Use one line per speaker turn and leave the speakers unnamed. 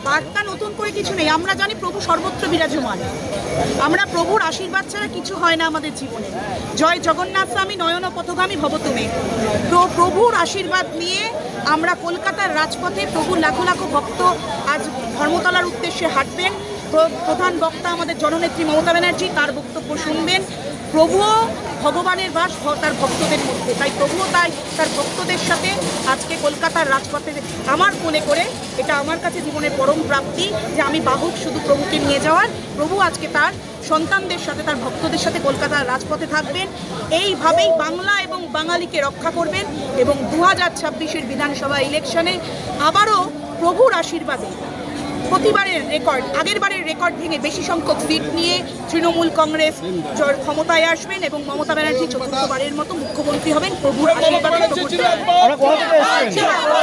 বার্তা নতুন করে কিছু নেই। আমরা জানি প্রভু সর্বত্র বিরাজমান। আমরা প্রভুর আশীর্বাদ ছাড়া কিছু হয় না আমাদের জীবনে। জয় জগন্নাথ স্বামী নয়ন পথগামী ভবতুমে। তো প্রভুর আশীর্বাদ নিয়ে আমরা কলকাতার রাজপথে প্রভুর লাখো লাখো ভক্ত আজ ধর্মতলার উদ্দেশ্যে হাঁটবেন। প্রধান বক্তা আমাদের জননেত্রী মমতা ব্যানার্জি, তার বক্তব্য শুনবেন। প্রভুও ভগবানের বাস তার ভক্তদের মধ্যে, তাই প্রভুও তার ভক্তদের সাথে আজকে কলকাতার রাজপথে আমার কোলে করে, এটা আমার কাছে জীবনের পরম প্রাপ্তি যে আমি বাহক শুধু প্রভুকে নিয়ে যাওয়ার। প্রভু আজকে তার সন্তানদের সাথে, তার ভক্তদের সাথে কলকাতার রাজপথে থাকবেন। এইভাবেই বাংলা এবং বাঙালিকে রক্ষা করবেন এবং 2026-এর বিধানসভা ইলেকশনে আবারও প্রভুর আশীর্বাদে প্রতিবারের রেকর্ড, আগের বারের রেকর্ড ভেঙে বেশি সংখ্যক সিট নিয়ে তৃণমূল কংগ্রেস ক্ষমতায় আসবেন এবং মমতা ব্যানার্জি চতুর্থবারের মতো মুখ্যমন্ত্রী হবেন প্রভুর আশীর্বাদে।